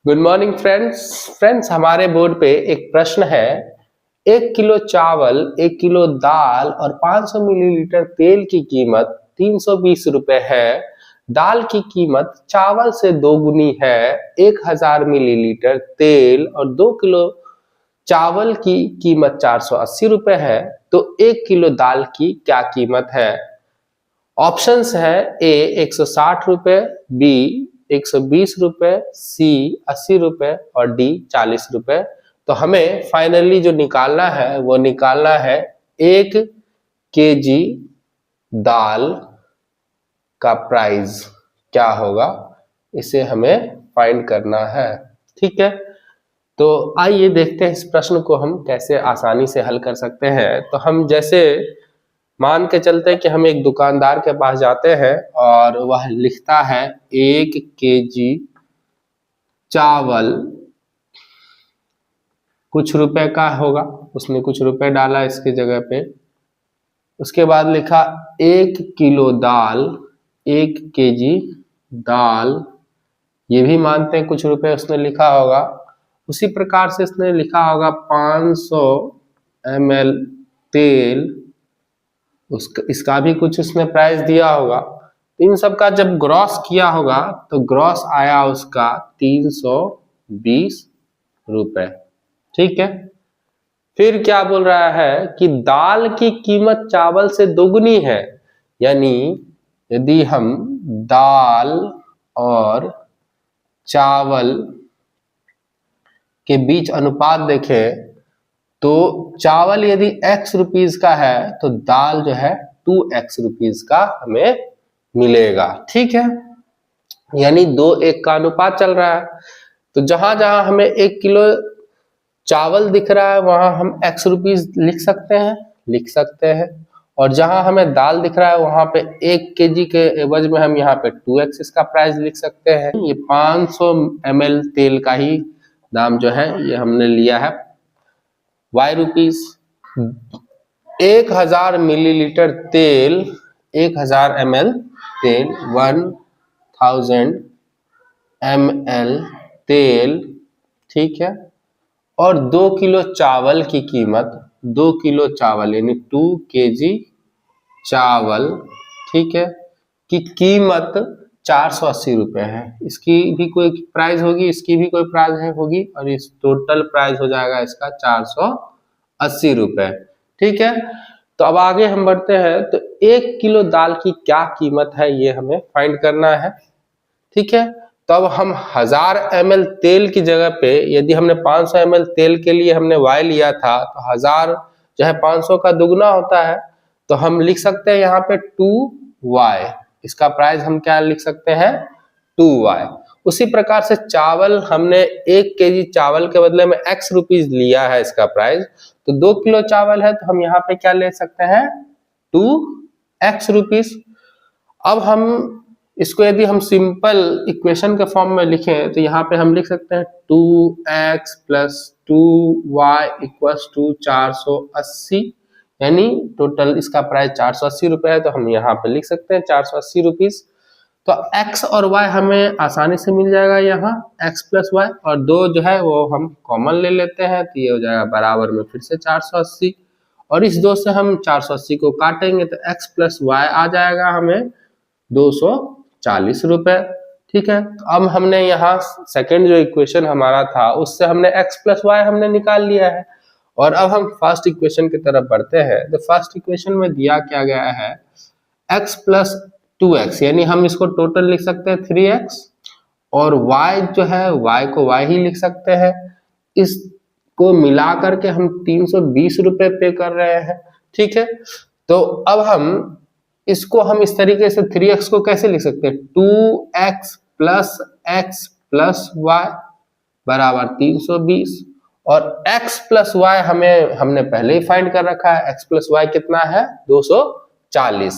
Good morning friends हमारे board पे एक प्रश्न है। 1 किलो चावल, 1 किलो दाल और 500 मिलीलीटर तेल की कीमत 320 रुपए है। दाल की कीमत चावल से दोगुनी है। 1000 मिलीलीटर तेल और 2 किलो चावल की कीमत 480 रुपए है। तो 1 किलो दाल की क्या कीमत है? ऑप्शंस है ए 160 रुपए, बी 120 रुपए, सी 80 रुपए और डी 40 रुपए। तो हमें फाइनली जो निकालना है वो निकालना है 1 केजी दाल का प्राइस क्या होगा, इसे हमें फाइंड करना है। ठीक है, तो आइए देखते हैं इस प्रश्न को हम कैसे आसानी से हल कर सकते हैं। तो हम जैसे मान के चलते हैं कि हम एक दुकानदार के पास जाते हैं और वह लिखता है 1 केजी चावल कुछ रुपए का होगा, उसने कुछ रुपए डाला इसकी जगह पे। उसके बाद लिखा 1 किलो दाल, 1 केजी दाल, ये भी मानते हैं कुछ रुपए उसने लिखा होगा। उसी प्रकार से इसने लिखा होगा 500 ml तेल, इसका भी कुछ उसने प्राइस दिया होगा। तो इन सब का जब ग्रॉस किया होगा तो ग्रॉस आया उसका 320 रुपए। ठीक है, फिर क्या बोल रहा है कि दाल की कीमत चावल से दोगुनी है, यानी यदि हम दाल और चावल के बीच अनुपात देखें तो चावल यदि x रुपीस का है तो दाल जो है 2x रुपीस का हमें मिलेगा। ठीक है, यानी 2:1 का अनुपात चल रहा है। तो जहां जहां हमें 1 किलो चावल दिख रहा है वहां हम x रुपीस लिख सकते हैं और जहां हमें दाल दिख रहा है वहां पे 1 केजी के एवज में हम यहाँ पे 2x इसका प्राइस लिख सकते हैं। ये 500 ml तेल का ही दाम जो है ये हमने लिया है y रुपीस। 1000 मिलीलीटर तेल, 1000 ml तेल, 1000 ml तेल, ठीक है, और 2 किलो चावल की कीमत, 2 किलो चावल यानी 2 केजी चावल, ठीक है, की कीमत 480 रुपए है। इसकी भी कोई प्राइस होगी, इसकी भी कोई प्राइस होगी और इस टोटल प्राइस हो जाएगा इसका 480 रुपए। ठीक है, तो अब आगे हम बढ़ते हैं। तो 1 किलो दाल की क्या कीमत है ये हमें फाइंड करना है। ठीक है, तो अब हम 1000 ml तेल की जगह पे यदि हमने 500 ml तेल के लिए हमने y लिया था तो 1000 जो है 500 का दुगना होता है, तो हम लिख सकते हैं यहाँ पे 2y, इसका प्राइस हम क्या लिख सकते हैं 2y। उसी प्रकार से चावल हमने 1 केजी चावल के बदले में x रुपीस लिया है इसका प्राइस, तो 2 किलो चावल है तो हम यहाँ पे क्या ले सकते हैं 2x रुपीस। अब हम इसको यदि हम सिंपल इक्वेशन के फॉर्म में लिखें तो यहाँ पे हम लिख सकते हैं 2x plus 2y equals to 480, यानी टोटल इसका प्राइस 480 रुपए है, तो हम यहाँ पे लिख सकते हैं 480 रुपीस। तो x और y हमें आसानी से मिल जाएगा, यहाँ x प्लस y और 2 जो है वो हम कॉमन ले लेते हैं तो ये हो जाएगा बराबर में फिर से 480 और इस 2 से हम 480 को काटेंगे तो x प्लस y आ जाएगा हमें 240 रुपए। ठीक है, तो अब हमने यहाँ सेकंड जो इक्वेशन हमारा था उससे हमने x प्लस y हमने निकाल लिया है और अब हम फर्स्ट इक्वेशन की तरफ बढ़ते हैं। तो फर्स्ट इक्वेशन में दिया क्या गया है x प्लस 2x, यानी हम इसको टोटल लिख सकते हैं 3x और y जो है y को y ही लिख सकते हैं। इसको मिला करके हम 320 रुपए पे कर रहे हैं। ठीक है, तो अब हम इसको हम इस तरीके से 3x को कैसे लिख सकते हैं 2x plus x plus y बराबर 320 और x प्लस y हमने पहले ही फाइंड कर रखा है, x प्लस y कितना है 240।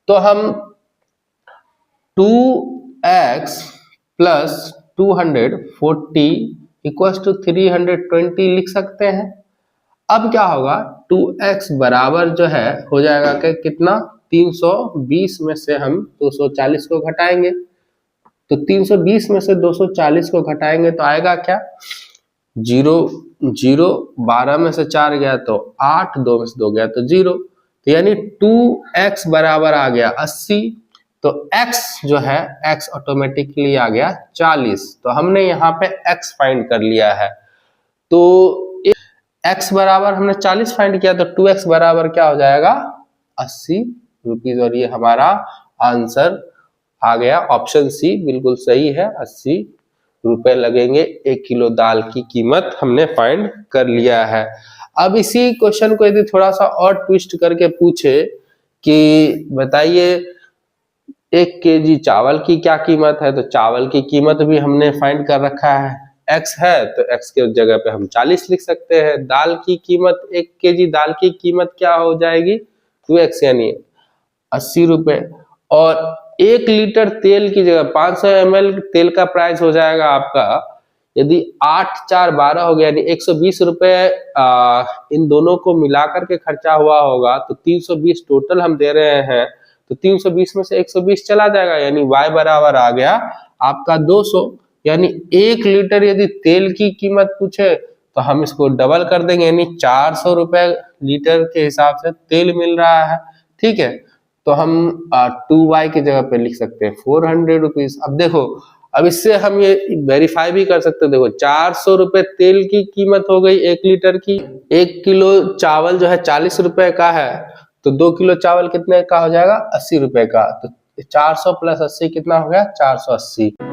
तो हम 2x प्लस 240 इक्वल्स टू 320 लिख सकते हैं। अब क्या होगा 2x बराबर जो है हो जाएगा कि कितना 320 में से हम 240 को घटाएंगे तो 320 में से 240 को घटाएंगे तो आएगा क्या, 0 0, 12 में से 4 गया तो 8, 2 में से 2 गया तो 0, तो यानी 2x बराबर आ गया 80। तो x जो है, x ऑटोमेटिकली आ गया 40। तो हमने यहाँ पे x फाइंड कर लिया है। तो x बराबर हमने 40 फाइंड किया, तो 2x बराबर क्या हो जाएगा, 80 रुपीज। और ये हमारा आंसर आ गया, ऑप्शन सी बिल्कुल सही है, 80 रुपए लगेंगे 1 किलो दाल की कीमत हमने फाइंड कर लिया है। अब इसी क्वेश्चन को यदि थोड़ा सा और ट्विस्ट करके पूछे कि बताइए 1 केजी चावल की क्या कीमत है, तो चावल की कीमत भी हमने फाइंड कर रखा है, x है तो x के जगह पे हम 40 लिख सकते हैं। दाल की कीमत, 1 केजी दाल की कीमत क्या हो जाएगी, 2x यानी 80 रुपए। और 1 लीटर तेल की जगह 500 ml तेल का प्राइस हो जाएगा आपका, यदि 8 4 12 हो गया यानी 120 रुपए इन दोनों को मिलाकर के खर्चा हुआ होगा, तो 320 टोटल हम दे रहे हैं, तो 320 में से 120 चला जाएगा, यानी y बराबर आ गया आपका 200। यानी 1 लीटर यदि तेल की कीमत पूछे तो हम इसको डबल कर देंगे, यानी 400 रुपए लीटर के हिसाब से तेल मिल रहा है। ठीक है, तो हम 2y की जगह पे लिख सकते हैं 400 रुपीज। अब देखो, अब इससे हम ये वेरीफाई भी कर सकते हैं, देखो 400 रुपए तेल की कीमत हो गई 1 लीटर की, 1 किलो चावल जो है 40 रुपए का है, तो 2 किलो चावल कितने का हो जाएगा, 80 रुपए का। तो 400 प्लस 80 कितना हो गया, 480।